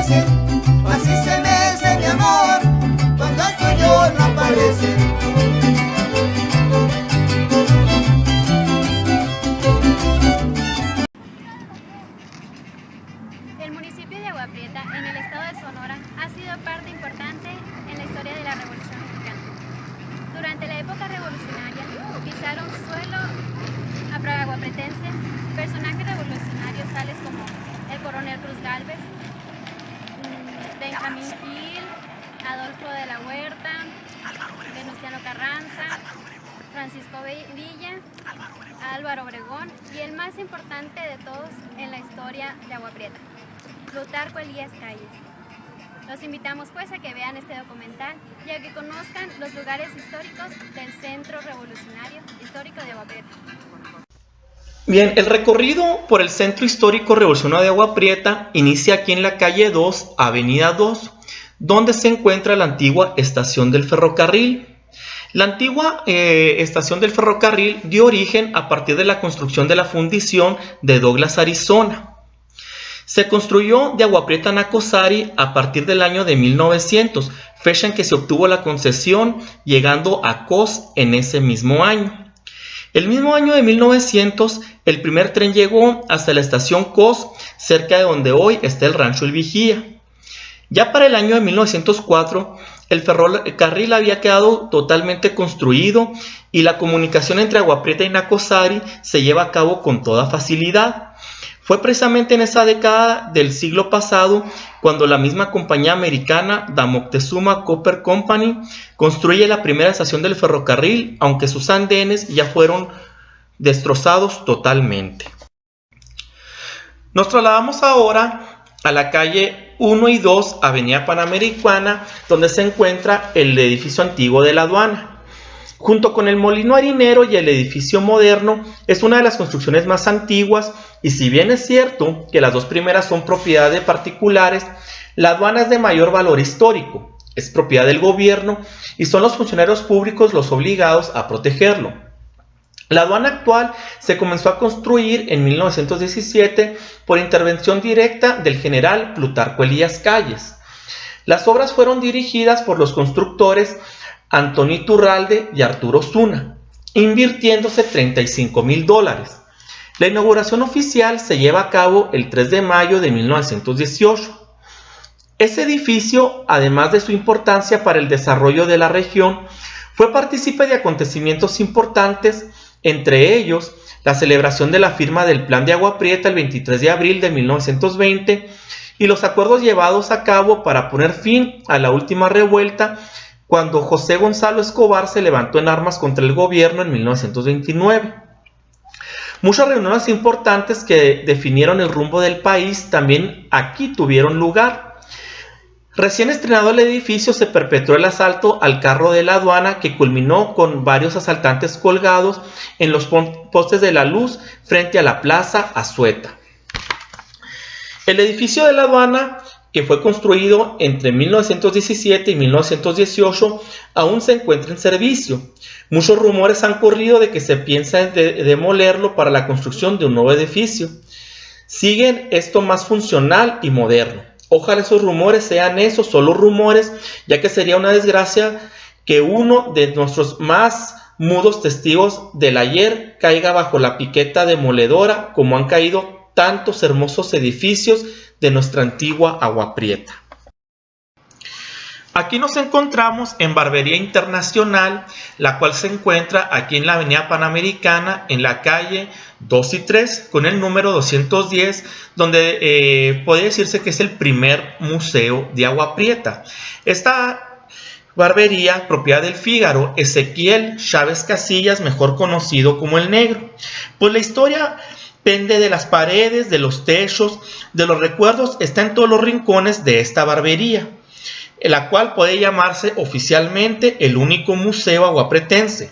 aparece, así se mece mi amor, cuando el tuyo no aparece. El municipio de Agua Prieta, en el estado de Sonora, ha sido parte importante en la historia de la Revolución Mexicana. Durante la época revolucionaria, pisaron suelo aguapretense personajes revolucionarios tales como el coronel Cruz Gálvez, Benjamín Gil, Adolfo de la Huerta, Venustiano Carranza, Francisco Villa, Álvaro Obregón y el más importante de todos en la historia de Agua Prieta, Plutarco Elías Calles. Los invitamos pues a que vean este documental y a que conozcan los lugares históricos del Centro Revolucionario Histórico de Agua Prieta. Bien, el recorrido por el Centro Histórico Revolucionario de Agua Prieta inicia aquí en la calle 2, avenida 2, donde se encuentra la antigua estación del ferrocarril. La antigua estación del ferrocarril dio origen a partir de la construcción de la fundición de Douglas, Arizona. Se construyó de Agua Prieta a Nacosari a partir del año de 1900, fecha en que se obtuvo la concesión, llegando a Cos en ese mismo año. El mismo año de 1900, el primer tren llegó hasta la estación Cos, cerca de donde hoy está el Rancho El Vigía. Ya para el año de 1904, el ferrocarril había quedado totalmente construido y la comunicación entre Agua Prieta y Nacosari se lleva a cabo con toda facilidad. Fue precisamente en esa década del siglo pasado cuando la misma compañía americana, The Moctezuma Copper Company, construye la primera estación del ferrocarril, aunque sus andenes ya fueron destrozados totalmente. Nos trasladamos ahora a la calle 1 y 2, Avenida Panamericana, donde se encuentra el edificio antiguo de la aduana. Junto con el molino harinero y el edificio moderno, es una de las construcciones más antiguas y si bien es cierto que las dos primeras son propiedad de particulares, la aduana es de mayor valor histórico, es propiedad del gobierno y son los funcionarios públicos los obligados a protegerlo. La aduana actual se comenzó a construir en 1917 por intervención directa del general Plutarco Elías Calles. Las obras fueron dirigidas por los constructores Antonio Iturralde y Arturo Zuna, invirtiéndose $35,000. La inauguración oficial se lleva a cabo el 3 de mayo de 1918. Ese edificio, además de su importancia para el desarrollo de la región, fue partícipe de acontecimientos importantes, entre ellos la celebración de la firma del Plan de Agua Prieta el 23 de abril de 1920 y los acuerdos llevados a cabo para poner fin a la última revuelta cuando José Gonzalo Escobar se levantó en armas contra el gobierno en 1929. Muchas reuniones importantes que definieron el rumbo del país también aquí tuvieron lugar. Recién estrenado el edificio se perpetró el asalto al carro de la aduana que culminó con varios asaltantes colgados en los postes de la luz frente a la Plaza Azueta. El edificio de la aduana, que fue construido entre 1917 y 1918, aún se encuentra en servicio. Muchos rumores han corrido de que se piensa demolerlo para la construcción de un nuevo edificio. Siguen esto más funcional y moderno. Ojalá esos rumores sean esos, solo rumores, ya que sería una desgracia que uno de nuestros más mudos testigos del ayer caiga bajo la piqueta demoledora como han caído tantos hermosos edificios de nuestra antigua Agua Prieta. Aquí nos encontramos en Barbería Internacional, la cual se encuentra aquí en la Avenida Panamericana, en la calle 2 y 3, con el número 210, donde puede decirse que es el primer museo de Agua Prieta. Esta barbería, propiedad del Fígaro, Ezequiel Chávez Casillas, mejor conocido como el Negro. Pues la historia pende de las paredes, de los techos, de los recuerdos, está en todos los rincones de esta barbería, la cual puede llamarse oficialmente el único museo aguapretense.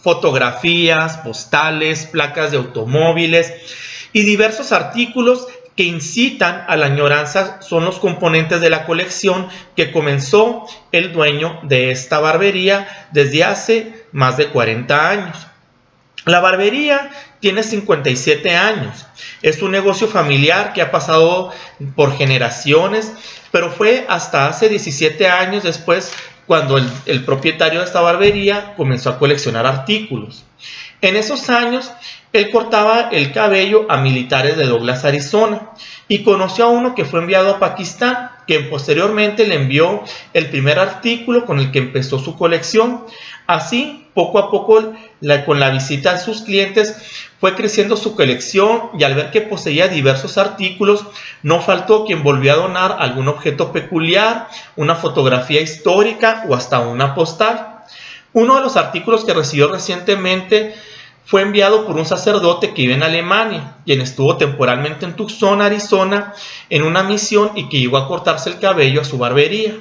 Fotografías, postales, placas de automóviles y diversos artículos que incitan a la añoranza son los componentes de la colección que comenzó el dueño de esta barbería desde hace más de 40 años. La barbería tiene 57 años. Es un negocio familiar que ha pasado por generaciones, pero fue hasta hace 17 años después cuando el propietario de esta barbería comenzó a coleccionar artículos. En esos años, él cortaba el cabello a militares de Douglas, Arizona, y conoció a uno que fue enviado a Pakistán, quien posteriormente le envió el primer artículo con el que empezó su colección. Así, poco a poco, con la visita de sus clientes, fue creciendo su colección, y al ver que poseía diversos artículos, no faltó quien volvió a donar algún objeto peculiar, una fotografía histórica o hasta una postal. Uno de los artículos que recibió recientemente fue enviado por un sacerdote que vive en Alemania, quien estuvo temporalmente en Tucson, Arizona, en una misión y que llegó a cortarse el cabello a su barbería.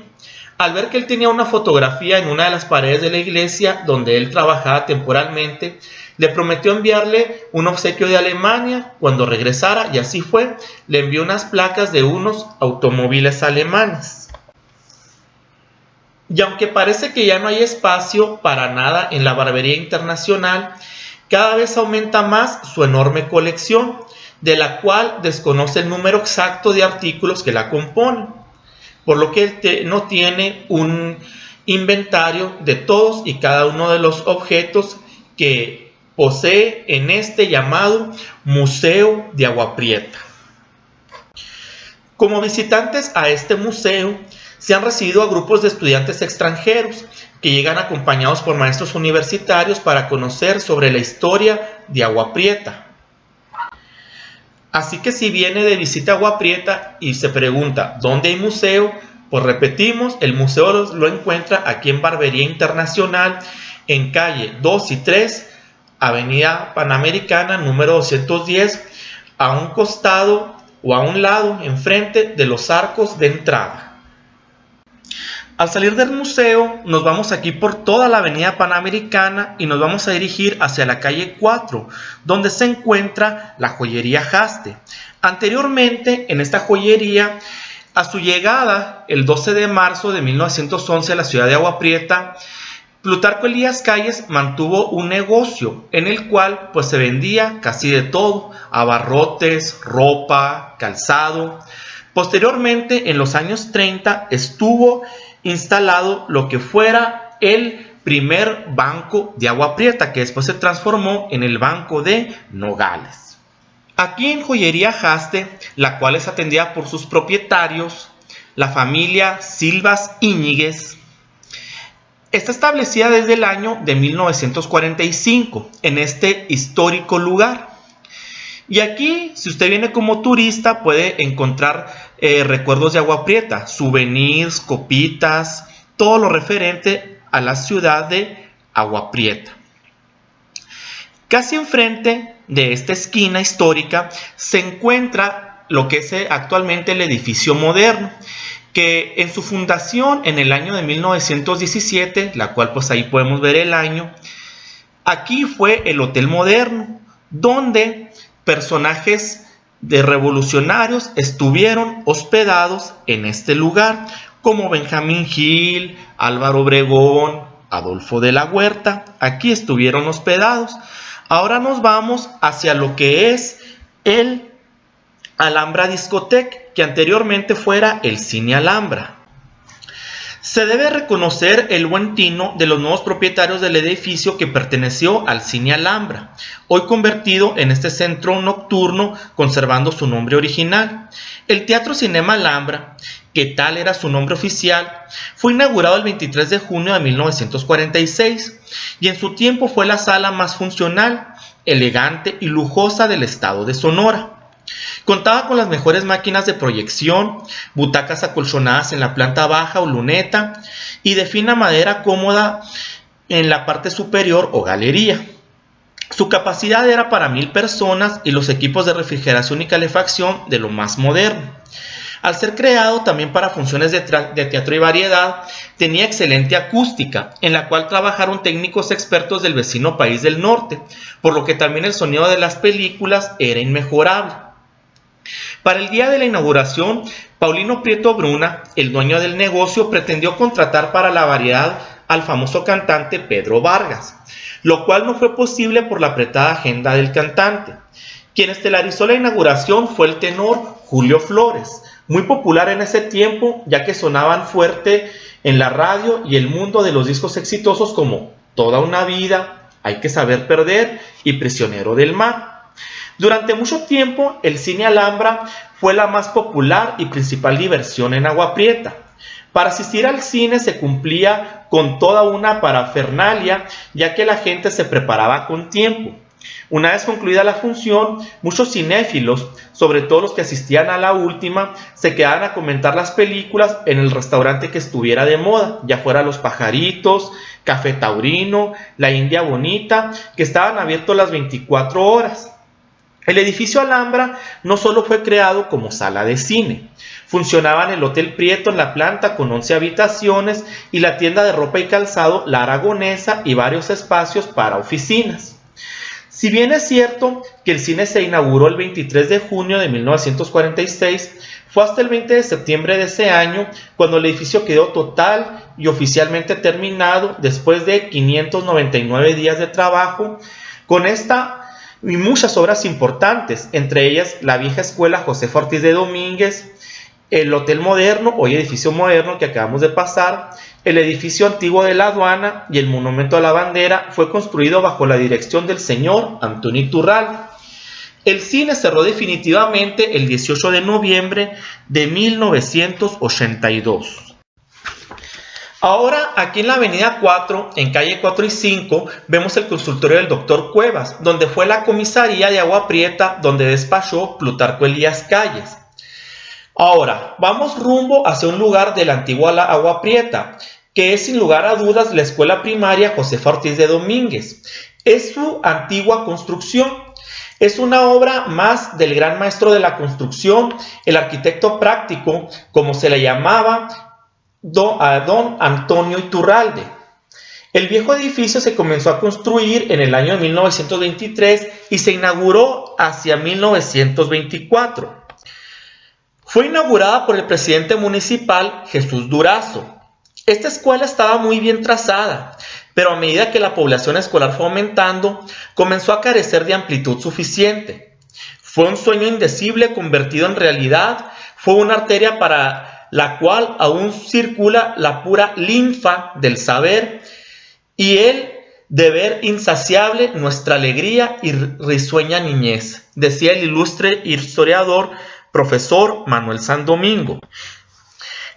Al ver que él tenía una fotografía en una de las paredes de la iglesia donde él trabajaba temporalmente, le prometió enviarle un obsequio de Alemania cuando regresara, y así fue. Le envió unas placas de unos automóviles alemanes. Y aunque parece que ya no hay espacio para nada en la barbería internacional, cada vez aumenta más su enorme colección, de la cual desconoce el número exacto de artículos que la componen, por lo que él no tiene un inventario de todos y cada uno de los objetos que posee en este llamado Museo de Agua Prieta. Como visitantes a este museo, se han recibido a grupos de estudiantes extranjeros que llegan acompañados por maestros universitarios para conocer sobre la historia de Agua Prieta. Así que si viene de visita a Agua Prieta y se pregunta ¿dónde hay museo? Pues repetimos, el museo lo encuentra aquí en Barbería Internacional, en calle 2 y 3, Avenida Panamericana, número 210, a un costado o a un lado, enfrente de los arcos de entrada. Al salir del museo, nos vamos aquí por toda la avenida Panamericana y nos vamos a dirigir hacia la calle 4, donde se encuentra la joyería Haste. Anteriormente, en esta joyería, a su llegada el 12 de marzo de 1911 a la ciudad de Agua Prieta, Plutarco Elías Calles mantuvo un negocio en el cual pues se vendía casi de todo: abarrotes, ropa, calzado. Posteriormente, en los años 30, estuvo instalado lo que fuera el primer banco de Agua Prieta, que después se transformó en el Banco de Nogales. Aquí en Joyería Haste, la cual es atendida por sus propietarios, la familia Silvas Íñiguez, está establecida desde el año de 1945 en este histórico lugar. Y aquí, si usted viene como turista, puede encontrar recuerdos de Agua Prieta, souvenirs, copitas, todo lo referente a la ciudad de Agua Prieta. Casi enfrente de esta esquina histórica se encuentra lo que es actualmente el edificio moderno, que en su fundación en el año de 1917, la cual pues ahí podemos ver el año, aquí fue el Hotel Moderno, donde personajes de revolucionarios estuvieron hospedados en este lugar, como Benjamín Gil, Álvaro Obregón, Adolfo de la Huerta. Aquí estuvieron hospedados. Ahora nos vamos hacia lo que es el Alhambra Discotec, que anteriormente fuera el Cine Alhambra. Se debe reconocer el buen tino de los nuevos propietarios del edificio que perteneció al Cine Alhambra, hoy convertido en este centro nocturno, conservando su nombre original. El Teatro Cinema Alhambra, que tal era su nombre oficial, fue inaugurado el 23 de junio de 1946 y en su tiempo fue la sala más funcional, elegante y lujosa del estado de Sonora. Contaba con las mejores máquinas de proyección, butacas acolchonadas en la planta baja o luneta y de fina madera cómoda en la parte superior o galería. Su capacidad era para 1000 personas y los equipos de refrigeración y calefacción de lo más moderno. Al ser creado también para funciones de teatro y variedad, tenía excelente acústica, en la cual trabajaron técnicos expertos del vecino país del norte, por lo que también el sonido de las películas era inmejorable. Para el día de la inauguración, Paulino Prieto Bruna, el dueño del negocio, pretendió contratar para la variedad al famoso cantante Pedro Vargas, lo cual no fue posible por la apretada agenda del cantante. Quien estelarizó la inauguración fue el tenor Julio Flores, muy popular en ese tiempo, ya que sonaban fuerte en la radio y el mundo de los discos exitosos como Toda una vida, Hay que saber perder y Prisionero del mar. Durante mucho tiempo, el cine Alhambra fue la más popular y principal diversión en Agua Prieta. Para asistir al cine se cumplía con toda una parafernalia, ya que la gente se preparaba con tiempo. Una vez concluida la función, muchos cinéfilos, sobre todo los que asistían a la última, se quedaban a comentar las películas en el restaurante que estuviera de moda, ya fuera Los Pajaritos, Café Taurino, La India Bonita, que estaban abiertos las 24 horas. El edificio Alhambra no solo fue creado como sala de cine, funcionaba en el Hotel Prieto en la planta con 11 habitaciones y la tienda de ropa y calzado La Aragonesa y varios espacios para oficinas. Si bien es cierto que el cine se inauguró el 23 de junio de 1946, fue hasta el 20 de septiembre de ese año cuando el edificio quedó total y oficialmente terminado después de 599 días de trabajo, con esta y muchas obras importantes, entre ellas la vieja escuela Josefa Ortiz de Domínguez, el Hotel Moderno, hoy edificio moderno que acabamos de pasar, el edificio antiguo de la aduana y el monumento a la bandera fue construido bajo la dirección del señor Antonio Iturralde. El cine cerró definitivamente el 18 de noviembre de 1982. Ahora, aquí en la avenida 4, en calle 4 y 5, vemos el consultorio del Dr. Cuevas, donde fue la comisaría de Agua Prieta, donde despachó Plutarco Elías Calles. Ahora, vamos rumbo hacia un lugar de la antigua Agua Prieta, que es sin lugar a dudas la escuela primaria Josefa Ortiz de Domínguez. Es su antigua construcción. Es una obra más del gran maestro de la construcción, el arquitecto práctico, como se le llamaba, a don Antonio Iturralde. El viejo edificio se comenzó a construir en el año de 1923 y se inauguró hacia 1924. Fue inaugurada por el presidente municipal Jesús Durazo. Esta escuela estaba muy bien trazada, pero a medida que la población escolar fue aumentando, comenzó a carecer de amplitud suficiente. Fue un sueño indecible convertido en realidad, fue una arteria para la cual aún circula la pura linfa del saber y el deber insaciable nuestra alegría y risueña niñez, decía el ilustre historiador profesor Manuel San Domingo.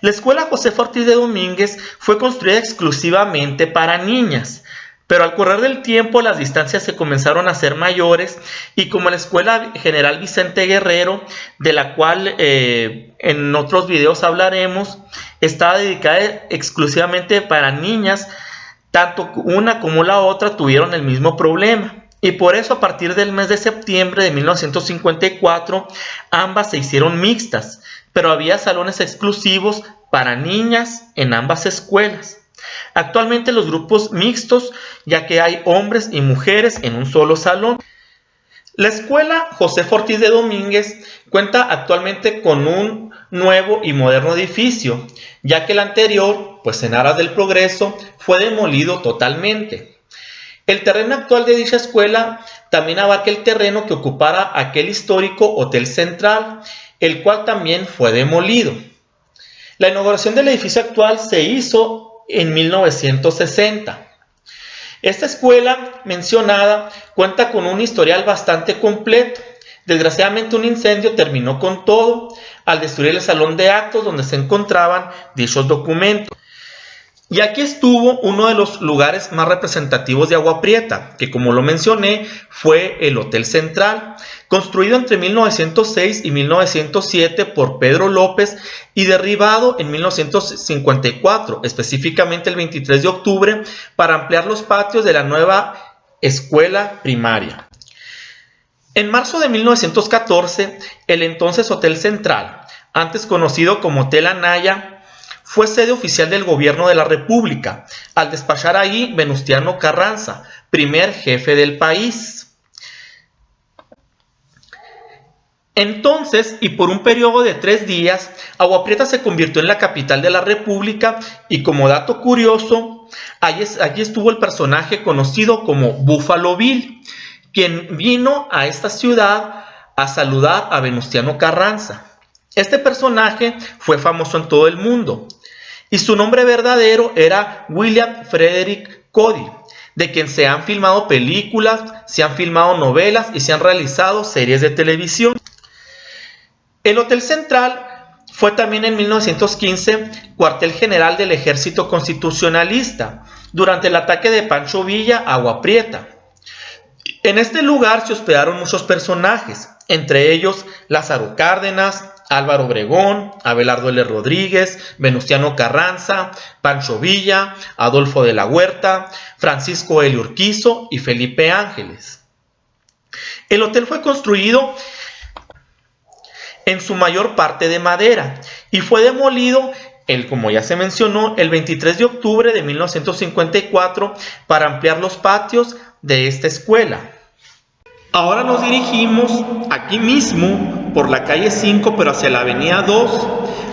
La escuela Josefa Ortiz de Domínguez fue construida exclusivamente para niñas, pero al correr del tiempo las distancias se comenzaron a hacer mayores y como la Escuela General Vicente Guerrero, de la cual en otros videos hablaremos, estaba dedicada exclusivamente para niñas, tanto una como la otra tuvieron el mismo problema. Y por eso a partir del mes de septiembre de 1954 ambas se hicieron mixtas, pero había salones exclusivos para niñas en ambas escuelas. Actualmente los grupos mixtos, ya que hay hombres y mujeres en un solo salón. La escuela Josefa Ortiz de Domínguez cuenta actualmente con un nuevo y moderno edificio, ya que el anterior, pues en aras del progreso, fue demolido totalmente. El terreno actual de dicha escuela también abarca el terreno que ocupara aquel histórico Hotel Central, el cual también fue demolido. La inauguración del edificio actual se hizo en 1960. Esta escuela mencionada cuenta con un historial bastante completo. Desgraciadamente un incendio terminó con todo al destruir el salón de actos donde se encontraban dichos documentos. Y aquí estuvo uno de los lugares más representativos de Agua Prieta, que como lo mencioné, fue el Hotel Central, construido entre 1906 y 1907 por Pedro López y derribado en 1954, específicamente el 23 de octubre, para ampliar los patios de la nueva escuela primaria. En marzo de 1914, el entonces Hotel Central, antes conocido como Hotel Anaya, fue sede oficial del gobierno de la República, al despachar ahí Venustiano Carranza, primer jefe del país. Entonces, y por un periodo de 3 días, Agua Prieta se convirtió en la capital de la República y como dato curioso, allí estuvo el personaje conocido como Buffalo Bill, quien vino a esta ciudad a saludar a Venustiano Carranza. Este personaje fue famoso en todo el mundo y su nombre verdadero era William Frederick Cody, de quien se han filmado películas, se han filmado novelas y se han realizado series de televisión. El Hotel Central fue también en 1915 cuartel general del Ejército Constitucionalista durante el ataque de Pancho Villa a Agua Prieta. En este lugar se hospedaron muchos personajes, entre ellos Lázaro Cárdenas, Álvaro Obregón, Abelardo L. Rodríguez, Venustiano Carranza, Pancho Villa, Adolfo de la Huerta, Francisco L. Urquizo y Felipe Ángeles. El hotel fue construido en su mayor parte de madera y fue demolido, como ya se mencionó, el 23 de octubre de 1954 para ampliar los patios de esta escuela. Ahora nos dirigimos aquí mismo por la calle 5, pero hacia la avenida 2,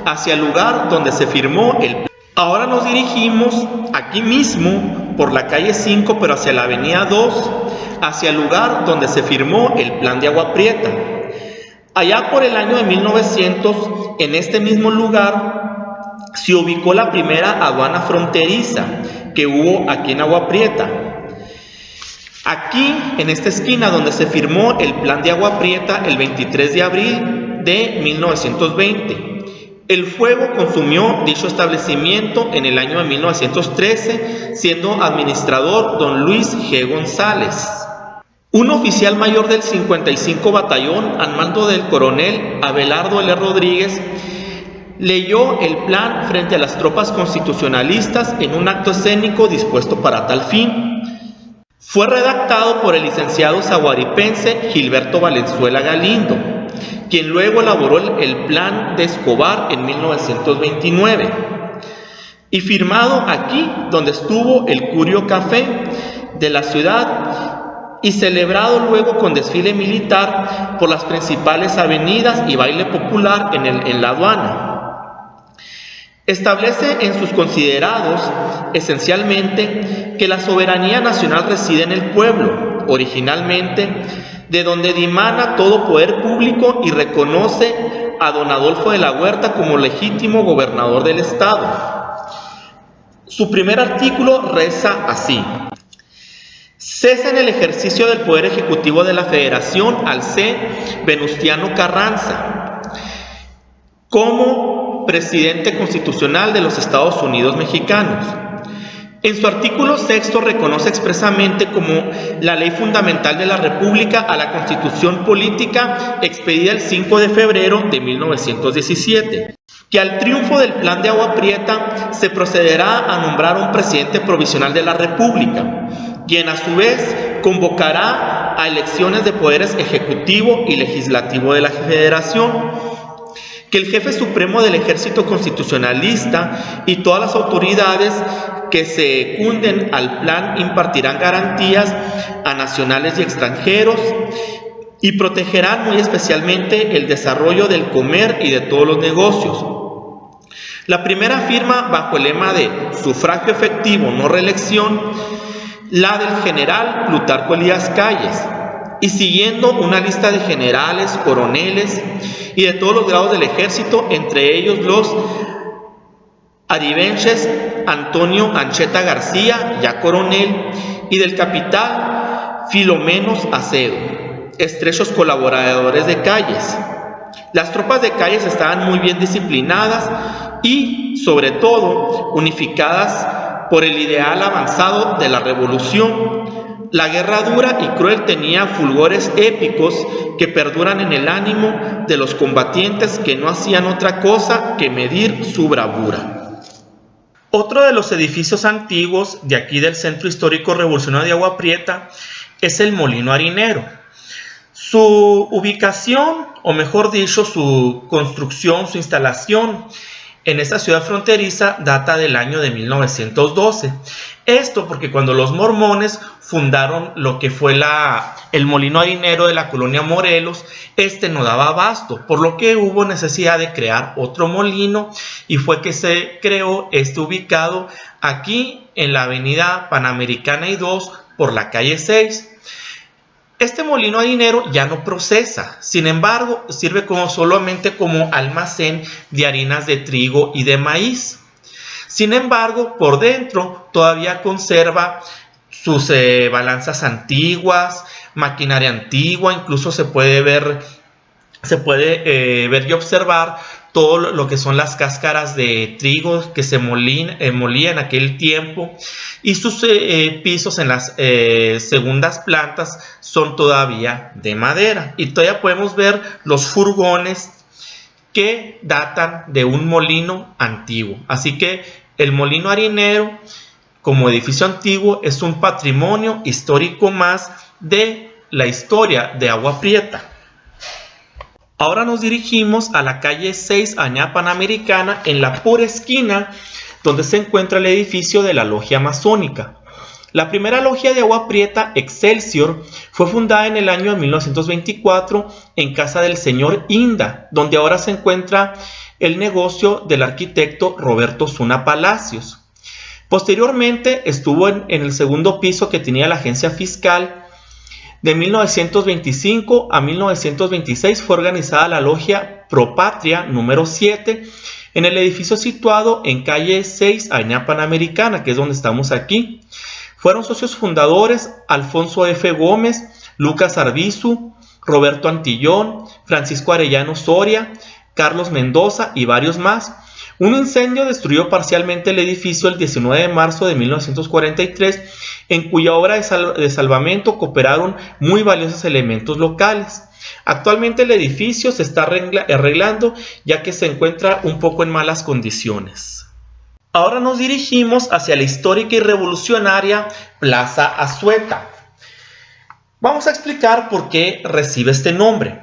hacia el lugar donde se firmó el plan. Ahora nos dirigimos aquí mismo por la calle 5, pero hacia la avenida 2, hacia el lugar donde se firmó el plan de Agua Prieta. Allá por el año de 1900, en este mismo lugar, se ubicó la primera aduana fronteriza que hubo aquí en Agua Prieta. Aquí, en esta esquina donde se firmó el plan de Agua Prieta el 23 de abril de 1920. El fuego consumió dicho establecimiento en el año de 1913, siendo administrador don Luis G. González. Un oficial mayor del 55 Batallón, al mando del coronel Abelardo L. Rodríguez, leyó el plan frente a las tropas constitucionalistas en un acto escénico dispuesto para tal fin. Fue redactado por el licenciado zaguaripense Gilberto Valenzuela Galindo, quien luego elaboró el plan de Escobar en 1929, y firmado aquí donde estuvo el Curio Café de la ciudad, y celebrado luego con desfile militar por las principales avenidas y baile popular en la aduana. Establece en sus considerados, esencialmente, que la soberanía nacional reside en el pueblo, originalmente, de donde dimana todo poder público, y reconoce a don Adolfo de la Huerta como legítimo gobernador del Estado. Su primer artículo reza así: cesa en el ejercicio del poder ejecutivo de la Federación al C. Venustiano Carranza como presidente constitucional de los Estados Unidos mexicanos. En su artículo 6 reconoce expresamente como la ley fundamental de la República a la Constitución Política expedida el 5 de febrero de 1917, que al triunfo del plan de Agua Prieta se procederá a nombrar un presidente provisional de la República, quien a su vez convocará a elecciones de poderes ejecutivo y legislativo de la Federación, que el jefe supremo del Ejército Constitucionalista y todas las autoridades que se cunden al plan impartirán garantías a nacionales y extranjeros y protegerán muy especialmente el desarrollo del comer y de todos los negocios. La primera firma bajo el lema de sufragio efectivo, no reelección, la del general Plutarco Elías Calles, y siguiendo una lista de generales, coroneles y de todos los grados del ejército, entre ellos los aribenches Antonio Ancheta García, ya coronel, y del capitán Filomenos Acedo, estrechos colaboradores de Calles. Las tropas de Calles estaban muy bien disciplinadas y, sobre todo, unificadas por el ideal avanzado de la revolución. La guerra dura y cruel tenía fulgores épicos que perduran en el ánimo de los combatientes, que no hacían otra cosa que medir su bravura. Otro de los edificios antiguos de aquí del Centro Histórico Revolucionario de Agua Prieta es el Molino Harinero. Su ubicación, o mejor dicho, su construcción, su instalación, en esta ciudad fronteriza data del año de 1912. Esto porque cuando los mormones fundaron lo que fue el molino harinero de la colonia Morelos, este no daba abasto, por lo que hubo necesidad de crear otro molino y fue que se creó este ubicado aquí en la avenida Panamericana y 2 por la calle 6. Este molino harinero ya no procesa, sin embargo, sirve solamente como almacén de harinas de trigo y de maíz. Sin embargo, por dentro todavía conserva sus balanzas antiguas, maquinaria antigua, incluso se puede ver y observar todo lo que son las cáscaras de trigo que se molía en aquel tiempo, y sus pisos en las segundas plantas son todavía de madera, y todavía podemos ver los furgones que datan de un molino antiguo. Así que el molino harinero como edificio antiguo es un patrimonio histórico más de la historia de Agua Prieta. Ahora nos dirigimos a la calle 6, avenida Panamericana, en la pura esquina donde se encuentra el edificio de la logia masónica. La primera logia de Agua Prieta, Excelsior, fue fundada en el año de 1924 en casa del señor Inda, donde ahora se encuentra el negocio del arquitecto Roberto Zuna Palacios. Posteriormente estuvo en el segundo piso que tenía la agencia fiscal. De 1925 a 1926 fue organizada la logia Propatria número 7 en el edificio situado en calle 6, avenida Panamericana, que es donde estamos aquí. Fueron socios fundadores Alfonso F. Gómez, Lucas Arbizu, Roberto Antillón, Francisco Arellano Soria, Carlos Mendoza y varios más. Un incendio destruyó parcialmente el edificio el 19 de marzo de 1943, en cuya obra de salvamento cooperaron muy valiosos elementos locales. Actualmente el edificio se está arreglando, ya que se encuentra un poco en malas condiciones. Ahora nos dirigimos hacia la histórica y revolucionaria Plaza Azueta. Vamos a explicar por qué recibe este nombre.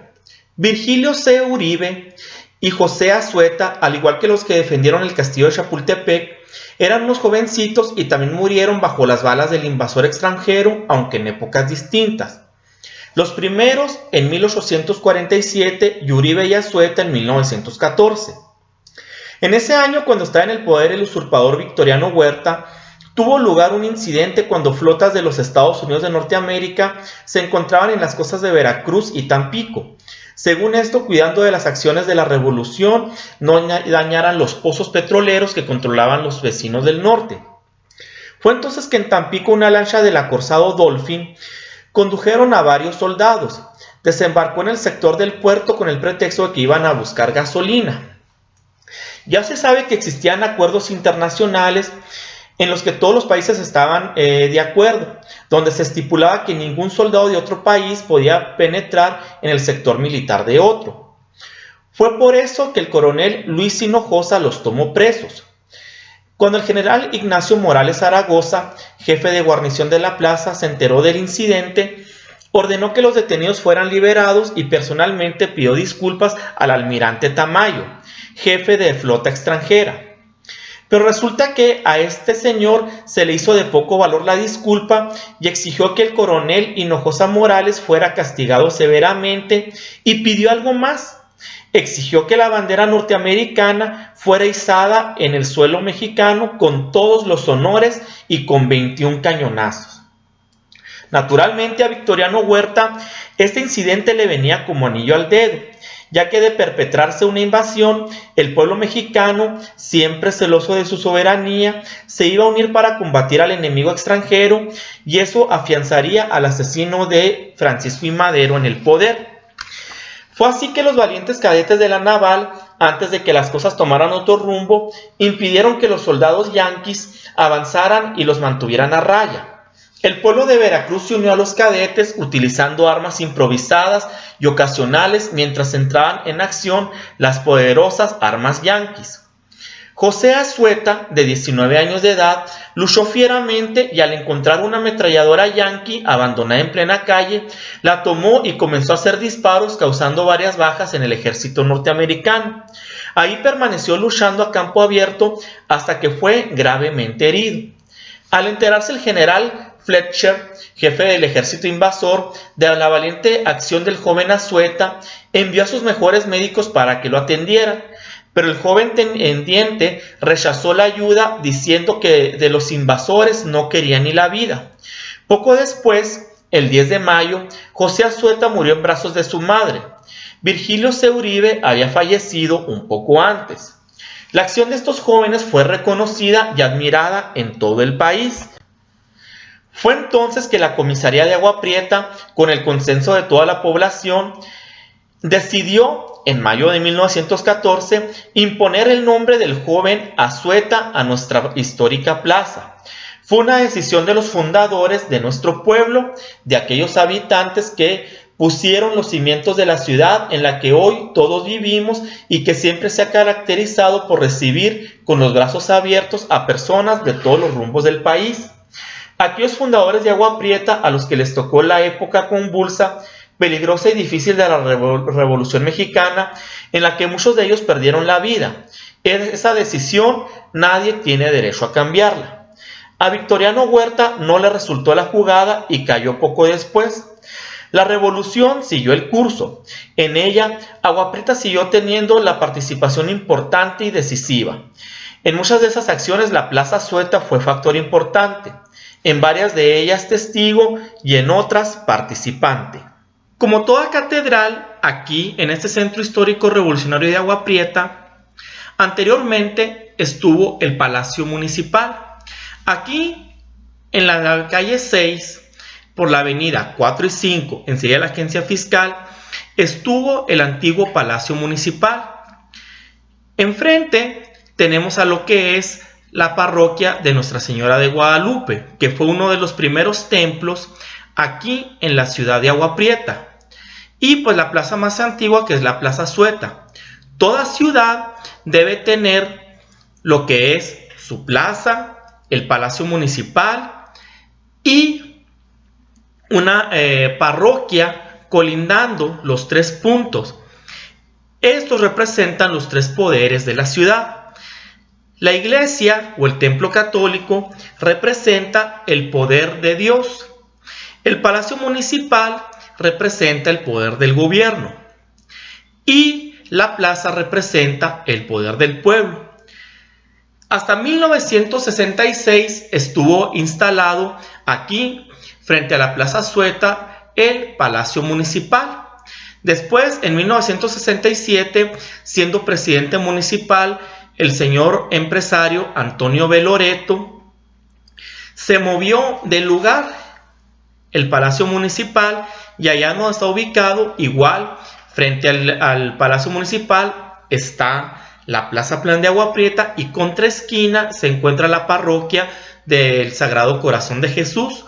Virgilio C. Uribe y José Azueta, al igual que los que defendieron el castillo de Chapultepec, eran unos jovencitos y también murieron bajo las balas del invasor extranjero, aunque en épocas distintas. Los primeros en 1847 y Uribe y Azueta en 1914. En ese año, cuando estaba en el poder el usurpador Victoriano Huerta, tuvo lugar un incidente cuando flotas de los Estados Unidos de Norteamérica se encontraban en las costas de Veracruz y Tampico. Según esto, cuidando de las acciones de la revolución, no dañaran los pozos petroleros que controlaban los vecinos del norte. Fue entonces que en Tampico una lancha del acorazado Dolphin condujeron a varios soldados. Desembarcó en el sector del puerto con el pretexto de que iban a buscar gasolina. Ya se sabe que existían acuerdos internacionales en los que todos los países estaban de acuerdo, donde se estipulaba que ningún soldado de otro país podía penetrar en el sector militar de otro. Fue por eso que el coronel Luis Hinojosa los tomó presos. Cuando el general Ignacio Morales Zaragoza, jefe de guarnición de la plaza, se enteró del incidente, ordenó que los detenidos fueran liberados y personalmente pidió disculpas al almirante Tamayo, jefe de flota extranjera. Pero resulta que a este señor se le hizo de poco valor la disculpa y exigió que el coronel Hinojosa Morales fuera castigado severamente y pidió algo más. Exigió que la bandera norteamericana fuera izada en el suelo mexicano con todos los honores y con 21 cañonazos. Naturalmente a Victoriano Huerta este incidente le venía como anillo al dedo, ya que de perpetrarse una invasión, el pueblo mexicano, siempre celoso de su soberanía, se iba a unir para combatir al enemigo extranjero y eso afianzaría al asesino de Francisco I. Madero en el poder. Fue así que los valientes cadetes de la naval, antes de que las cosas tomaran otro rumbo, impidieron que los soldados yanquis avanzaran y los mantuvieran a raya. El pueblo de Veracruz se unió a los cadetes utilizando armas improvisadas y ocasionales mientras entraban en acción las poderosas armas yanquis. José Azueta, de 19 años de edad, luchó fieramente y al encontrar una ametralladora yanqui abandonada en plena calle, la tomó y comenzó a hacer disparos causando varias bajas en el ejército norteamericano. Ahí permaneció luchando a campo abierto hasta que fue gravemente herido. Al enterarse el general Fletcher, jefe del ejército invasor, de la valiente acción del joven Azueta, envió a sus mejores médicos para que lo atendieran. Pero el joven teniente rechazó la ayuda diciendo que de los invasores no quería ni la vida. Poco después, el 10 de mayo, José Azueta murió en brazos de su madre. Virgilio C. Uribe había fallecido un poco antes. La acción de estos jóvenes fue reconocida y admirada en todo el país. Fue entonces que la comisaría de Agua Prieta, con el consenso de toda la población, decidió en mayo de 1914 imponer el nombre del joven Azueta a nuestra histórica plaza. Fue una decisión de los fundadores de nuestro pueblo, de aquellos habitantes que pusieron los cimientos de la ciudad en la que hoy todos vivimos y que siempre se ha caracterizado por recibir con los brazos abiertos a personas de todos los rumbos del país. Aquellos fundadores de Agua Prieta, a los que les tocó la época convulsa, peligrosa y difícil de la Revolución Mexicana, en la que muchos de ellos perdieron la vida. Esa decisión nadie tiene derecho a cambiarla. A Victoriano Huerta no le resultó la jugada y cayó poco después. La revolución siguió el curso. En ella, Agua Prieta siguió teniendo la participación importante y decisiva. En muchas de esas acciones la Plaza Azueta fue factor importante. En varias de ellas testigo y en otras participante. Como toda catedral, aquí en este centro histórico revolucionario de Agua Prieta, anteriormente estuvo el Palacio Municipal. Aquí, en la calle 6, por la avenida 4 y 5, enseguida de la agencia fiscal, estuvo el antiguo Palacio Municipal. Enfrente tenemos a lo que es la parroquia de Nuestra Señora de Guadalupe, que fue uno de los primeros templos aquí en la ciudad de Agua Prieta. Y pues la plaza más antigua, que es la Plaza Azueta. Toda ciudad debe tener lo que es su plaza, el Palacio Municipal y una parroquia colindando los 3 puntos. Estos representan los 3 poderes de la ciudad. La iglesia o el templo católico representa el poder de Dios. El Palacio Municipal representa el poder del gobierno y la plaza representa el poder del pueblo. Hasta 1966 estuvo instalado aquí, frente a la Plaza Azueta, el Palacio Municipal. Después, en 1967, siendo presidente municipal, el señor empresario Antonio B. Loreto se movió del lugar, el Palacio Municipal, y allá no está ubicado, igual, frente al Palacio Municipal, está la Plaza Plan de Agua Prieta y contraesquina se encuentra la parroquia del Sagrado Corazón de Jesús.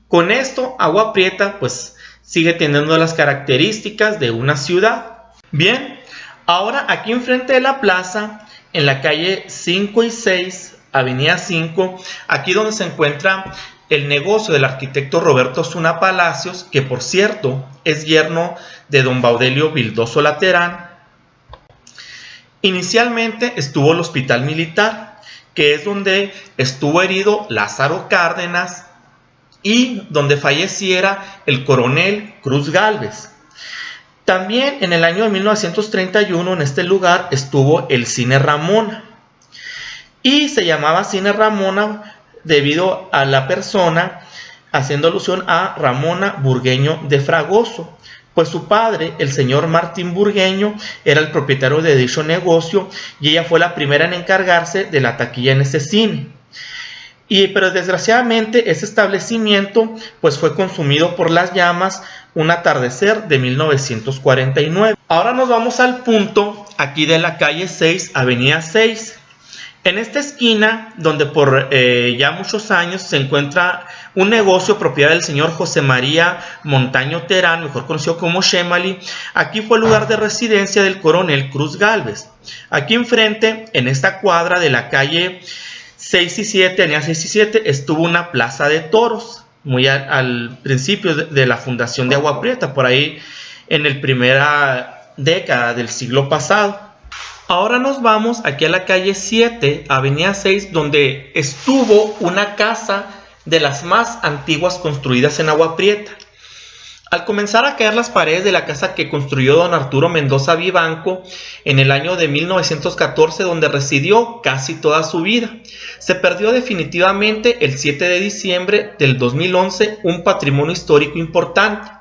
Con esto, Agua Prieta pues sigue teniendo las características de una ciudad. Bien, ahora aquí enfrente de la plaza, en la calle 5 y 6, avenida 5, aquí donde se encuentra el negocio del arquitecto Roberto Osuna Palacios, que por cierto es yerno de don Baudelio Vildoso Laterán. Inicialmente estuvo el Hospital Militar, que es donde estuvo herido Lázaro Cárdenas y donde falleciera el coronel Cruz Gálvez. También en el año de 1931 en este lugar estuvo el Cine Ramona, y se llamaba Cine Ramona debido a la persona, haciendo alusión a Ramona Burgueño de Fragoso, pues su padre, el señor Martín Burgueño, era el propietario de dicho negocio y ella fue la primera en encargarse de la taquilla en ese cine. Pero desgraciadamente ese establecimiento pues fue consumido por las llamas un atardecer de 1949. Ahora nos vamos al punto aquí de la calle 6, avenida 6. En esta esquina, donde por ya muchos años se encuentra un negocio propiedad del señor José María Montaño Terán, mejor conocido como Chemaly. Aquí fue el lugar de residencia del coronel Cruz Gálvez. Aquí enfrente, en esta cuadra de la calle 6 y 7, avenida 6 y 7, estuvo una plaza de toros, muy al principio de la fundación de Agua Prieta, por ahí en la primera década del siglo pasado. Ahora nos vamos aquí a la calle 7, avenida 6, donde estuvo una casa de las más antiguas construidas en Agua Prieta. Al comenzar a caer las paredes de la casa que construyó don Arturo Mendoza Vivanco en el año de 1914, donde residió casi toda su vida, se perdió definitivamente el 7 de diciembre del 2011 un patrimonio histórico importante.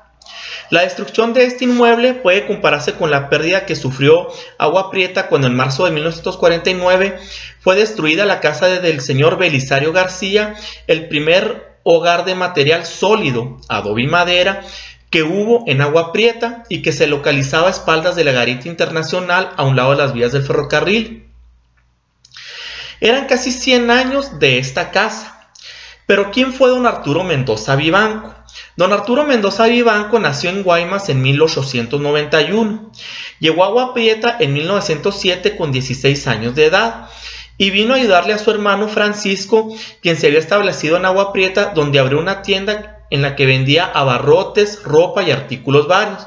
La destrucción de este inmueble puede compararse con la pérdida que sufrió Agua Prieta cuando en marzo de 1949 fue destruida la casa del señor Belisario García, el primer hogar de material sólido, adobe y madera, que hubo en Agua Prieta y que se localizaba a espaldas de la Garita Internacional a un lado de las vías del ferrocarril. Eran casi 100 años de esta casa. Pero ¿quién fue don Arturo Mendoza Vivanco? Don Arturo Mendoza Vivanco nació en Guaymas en 1891. Llegó a Agua Prieta en 1907 con 16 años de edad y vino a ayudarle a su hermano Francisco, quien se había establecido en Agua Prieta, donde abrió una tienda en la que vendía abarrotes, ropa y artículos varios.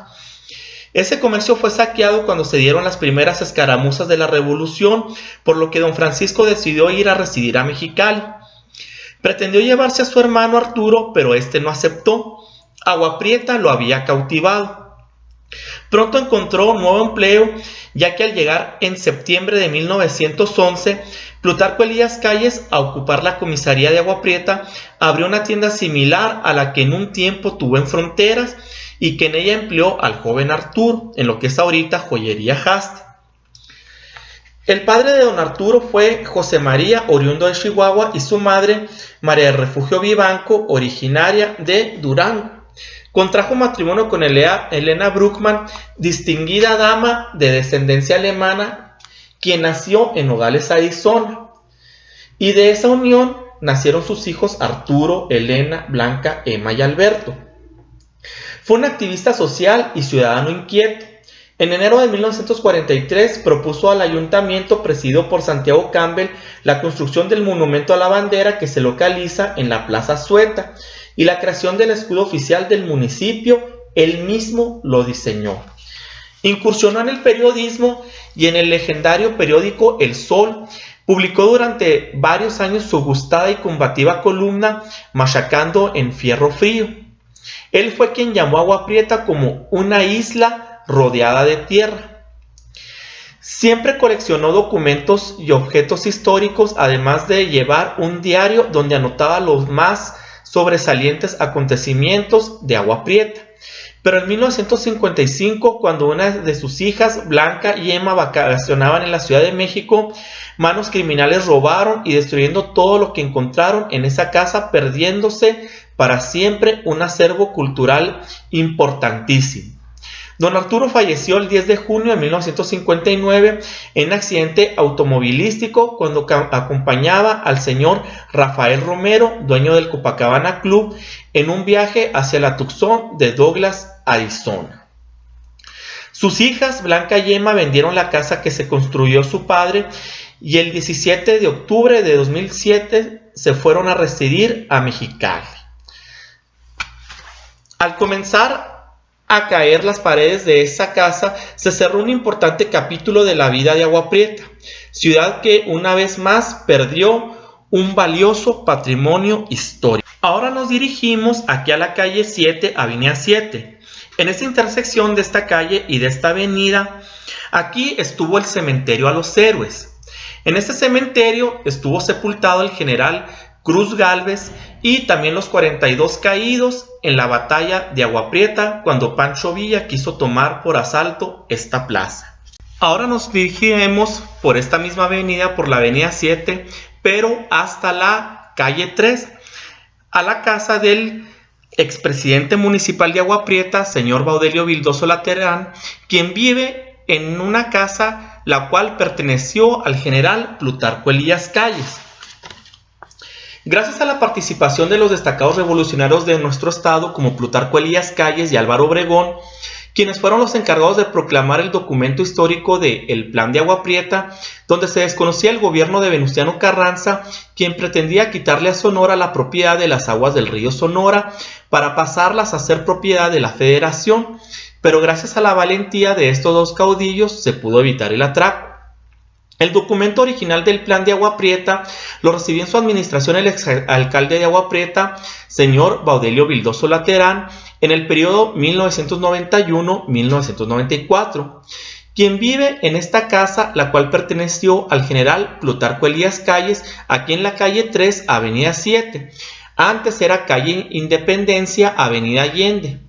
Ese comercio fue saqueado cuando se dieron las primeras escaramuzas de la Revolución, por lo que don Francisco decidió ir a residir a Mexicali. Pretendió llevarse a su hermano Arturo, pero este no aceptó. Agua Prieta lo había cautivado. Pronto encontró un nuevo empleo, ya que al llegar en septiembre de 1911, Plutarco Elías Calles, a ocupar la comisaría de Agua Prieta, abrió una tienda similar a la que en un tiempo tuvo en Fronteras y que en ella empleó al joven Arturo, en lo que es ahorita Joyería Haste. El padre de don Arturo fue José María, oriundo de Chihuahua, y su madre, María del Refugio Vivanco, originaria de Durango. Contrajo matrimonio con Elena Bruckmann, distinguida dama de descendencia alemana, quien nació en Nogales, Arizona. Y de esa unión nacieron sus hijos Arturo, Elena, Blanca, Emma y Alberto. Fue un activista social y ciudadano inquieto. En enero de 1943 propuso al ayuntamiento presidido por Santiago Campbell la construcción del monumento a la bandera que se localiza en la Plaza Sueta y la creación del escudo oficial del municipio. Él mismo lo diseñó. Incursionó en el periodismo y en el legendario periódico El Sol. Publicó durante varios años su gustada y combativa columna Machacando en Fierro Frío. Él fue quien llamó a Agua Prieta como una isla rodeada de tierra. Siempre coleccionó documentos y objetos históricos, además de llevar un diario donde anotaba los más sobresalientes acontecimientos de Agua Prieta. Pero en 1955, cuando una de sus hijas, Blanca y Emma, vacacionaban en la Ciudad de México, manos criminales robaron y destruyendo todo lo que encontraron en esa casa, perdiéndose para siempre un acervo cultural importantísimo. Don Arturo falleció el 10 de junio de 1959 en un accidente automovilístico cuando acompañaba al señor Rafael Romero, dueño del Copacabana Club, en un viaje hacia la Tucson de Douglas, Arizona. Sus hijas, Blanca y Emma, vendieron la casa que se construyó su padre y el 17 de octubre de 2007 se fueron a residir a Mexicali. Al comenzar a caer las paredes de esa casa, se cerró un importante capítulo de la vida de Agua Prieta, ciudad que una vez más perdió un valioso patrimonio histórico. Ahora nos dirigimos aquí a la calle 7, avenida 7. En esta intersección de esta calle y de esta avenida, aquí estuvo el cementerio a los héroes. En este cementerio estuvo sepultado el general Cruz Gálvez y también los 42 caídos en la batalla de Agua Prieta cuando Pancho Villa quiso tomar por asalto esta plaza. Ahora nos dirigiremos por esta misma avenida, por la avenida 7, pero hasta la calle 3, a la casa del expresidente municipal de Agua Prieta, señor Baudelio Vildoso Laterán, quien vive en una casa la cual perteneció al general Plutarco Elías Calles. Gracias a la participación de los destacados revolucionarios de nuestro estado como Plutarco Elías Calles y Álvaro Obregón, quienes fueron los encargados de proclamar el documento histórico de El Plan de Agua Prieta, donde se desconocía el gobierno de Venustiano Carranza, quien pretendía quitarle a Sonora la propiedad de las aguas del río Sonora para pasarlas a ser propiedad de la Federación, pero gracias a la valentía de estos dos caudillos se pudo evitar el atraco. El documento original del Plan de Agua Prieta lo recibió en su administración el exalcalde de Agua Prieta, señor Baudelio Vildoso Laterán, en el periodo 1991-1994, quien vive en esta casa, la cual perteneció al general Plutarco Elías Calles, aquí en la calle 3, avenida 7. Antes era calle Independencia, avenida Allende,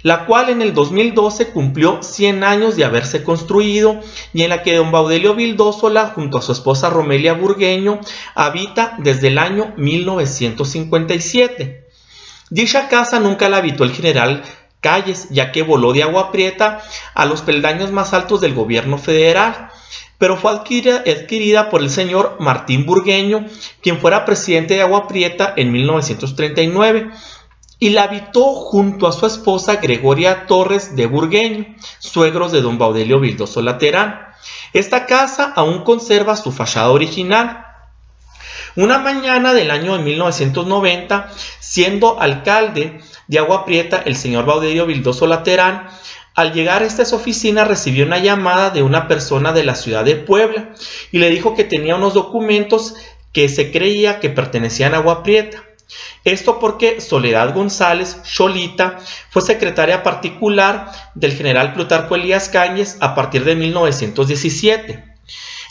la cual en el 2012 cumplió 100 años de haberse construido y en la que don Baudelio Vildósola junto a su esposa Romelia Burgueño habita desde el año 1957. Dicha casa nunca la habitó el general Calles, ya que voló de Agua Prieta a los peldaños más altos del gobierno federal, pero fue adquirida por el señor Martín Burgueño, quien fuera presidente de Agua Prieta en 1939, y la habitó junto a su esposa Gregoria Torres de Burgueño, suegros de don Baudelio Vildoso Laterán. Esta casa aún conserva su fachada original. Una mañana del año de 1990, siendo alcalde de Agua Prieta el señor Baudelio Vildoso Laterán, al llegar a esta oficina recibió una llamada de una persona de la ciudad de Puebla y le dijo que tenía unos documentos que se creía que pertenecían a Agua Prieta. Esto porque Soledad González Cholita fue secretaria particular del general Plutarco Elías Calles a partir de 1917,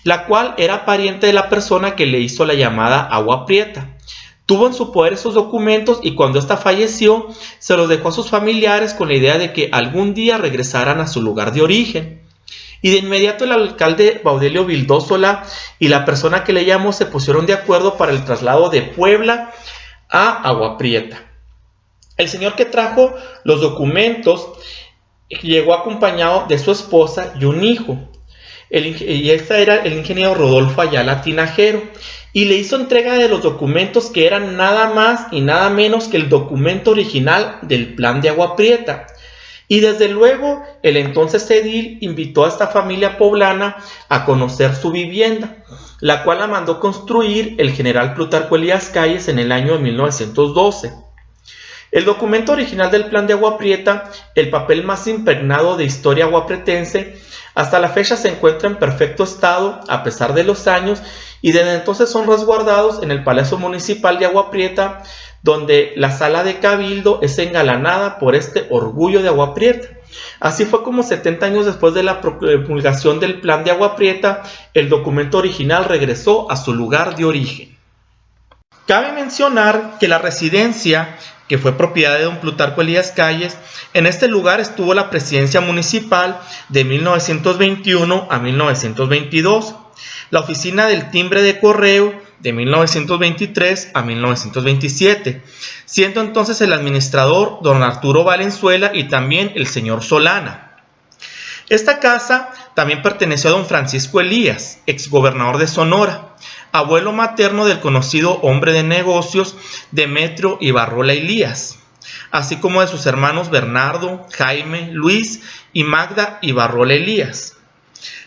la cual era pariente de la persona que le hizo la llamada Agua Prieta. Tuvo en su poder esos documentos y cuando ésta falleció se los dejó a sus familiares con la idea de que algún día regresaran a su lugar de origen. Y de inmediato el alcalde Baudelio Vildósola y la persona que le llamó se pusieron de acuerdo para el traslado de Puebla a Agua Prieta. El señor que trajo los documentos llegó acompañado de su esposa y un hijo. Y este era el ingeniero Rodolfo Ayala Tinajero, y le hizo entrega de los documentos que eran nada más y nada menos que el documento original del Plan de Agua Prieta. Y desde luego el entonces edil invitó a esta familia poblana a conocer su vivienda, la cual la mandó construir el general Plutarco Elías Calles en el año de 1912. El documento original del Plan de Agua Prieta, el papel más impregnado de historia aguapretense, hasta la fecha se encuentra en perfecto estado a pesar de los años y desde entonces son resguardados en el Palacio Municipal de Agua Prieta, donde la sala de cabildo es engalanada por este orgullo de Agua Prieta. Así fue como 70 años después de la promulgación del Plan de Agua Prieta, el documento original regresó a su lugar de origen. Cabe mencionar que la residencia, que fue propiedad de don Plutarco Elías Calles, en este lugar estuvo la presidencia municipal de 1921 a 1922, la oficina del timbre de correo de 1923 a 1927, siendo entonces el administrador don Arturo Valenzuela y también el señor Solana. Esta casa también perteneció a don Francisco Elías, exgobernador de Sonora, abuelo materno del conocido hombre de negocios Demetrio Ibarrola Elías, así como de sus hermanos Bernardo, Jaime, Luis y Magda Ibarrola Elías.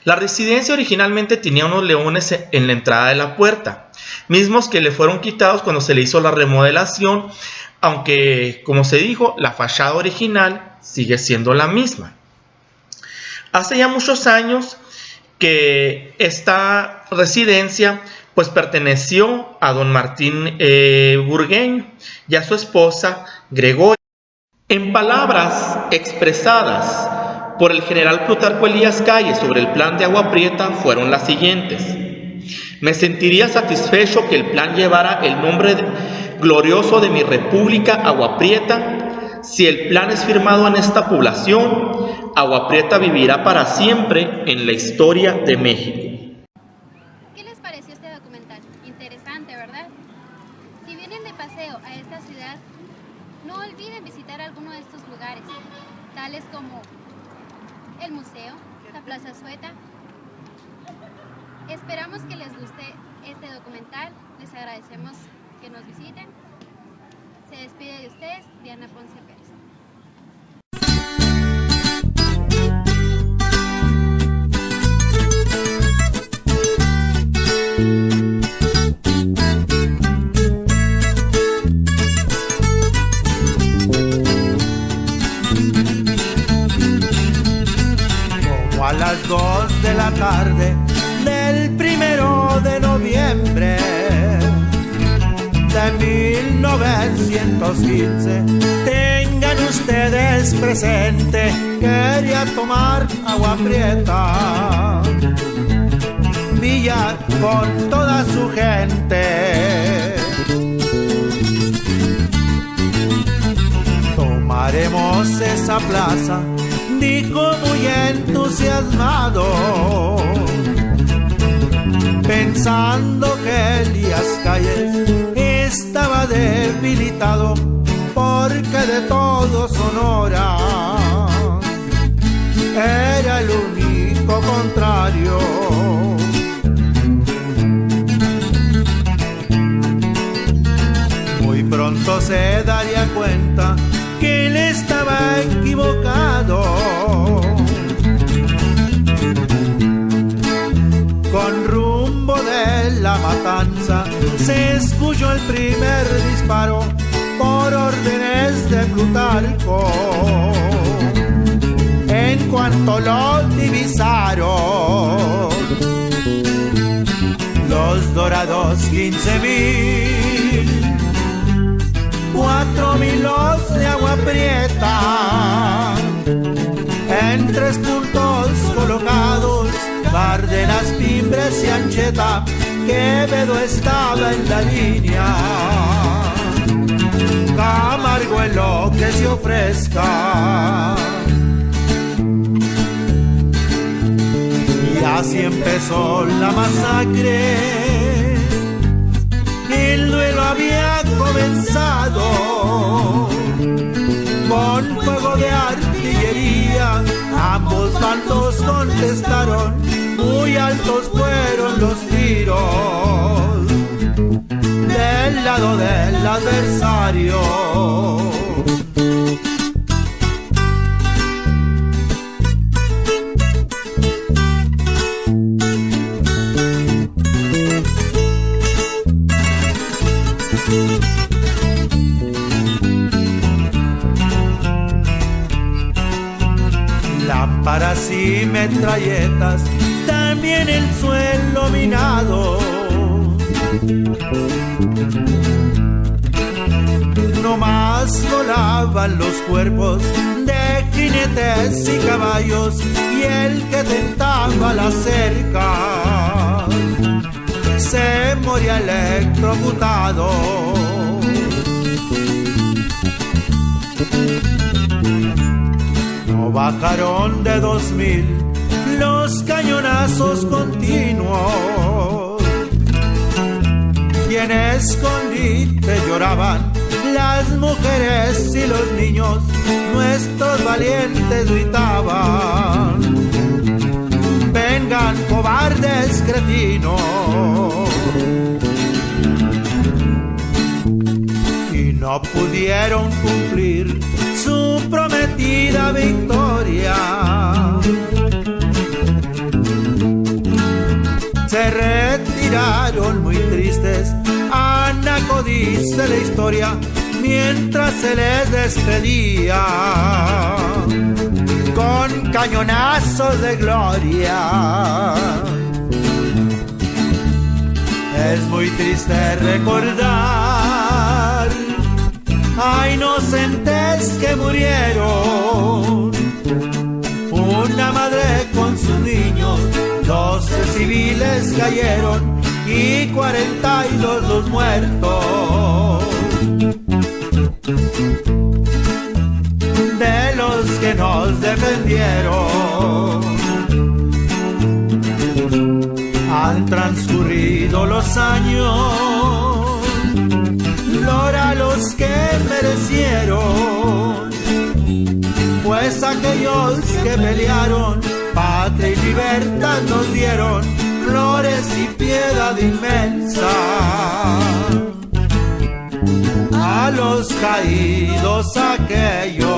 La residencia originalmente tenía unos leones en la entrada de la puerta, mismos que le fueron quitados cuando se le hizo la remodelación, aunque, como se dijo, la fachada original sigue siendo la misma. Hace ya muchos años que esta residencia pues perteneció a don Martín Burgueño y a su esposa Gregoria. En palabras expresadas por el general Plutarco Elías Calles sobre el plan de Agua Prieta fueron las siguientes: me sentiría satisfecho que el plan llevara el nombre glorioso de mi república, Agua Prieta. Si el plan es firmado en esta población, Agua Prieta vivirá para siempre en la historia de México. ¿Qué les pareció este documental? Interesante, ¿verdad? Si vienen de paseo a esta ciudad, no olviden visitar alguno de estos lugares, tales como el museo, la Plaza Sueta. Esperamos que les guste este documental. Les agradecemos que nos visiten. Se despide de ustedes Diana Ponce Pérez. A las 2 de la tarde del 1 de noviembre de 1915, tengan ustedes presente, quería tomar agua prieta, Villa con toda su gente. Tomaremos esa plaza, dijo muy entusiasmado, pensando que Elías Calles estaba debilitado, porque de todo Sonora era el único contrario. Muy pronto se daría cuenta que él estaba equivocado. Con rumbo de la matanza se escuchó el primer disparo por órdenes de Plutarco. En cuanto lo divisaron, los dorados 15,000, 4,000 los de agua prieta, en 3 puntos colocados, Cárdenas, Pimbres y Ancheta, Quevedo estaba en la línea, Camargo en lo que se ofrezca. Y así empezó la masacre, el duelo había comenzado, con fuego de artillería ambos bandos contestaron, muy altos fueron los tiros del lado del adversario. Lámparas y metralletas, también el suelo minado. No más volaban los cuerpos de jinetes y caballos, y el que tentaba la cerca se moría electrocutado. No bajaron de 2,000 los cañonazos continuos, y en escondite lloraban las mujeres y los niños, nuestros valientes gritaban: vengan cobardes cretinos. Y no pudieron cumplir su prometida victoria. Se retiraron muy tristes, Anaco dice la historia, mientras se les despedía con cañonazos de gloria. Es muy triste recordar a inocentes que murieron, una madre con sus niños, 12 civiles cayeron y 42 los muertos. De los que nos defendieron, han transcurrido los años, gloria los que merecieron, pues aquellos que pelearon patria y libertad nos dieron flores y piedad inmensa a los caídos aquellos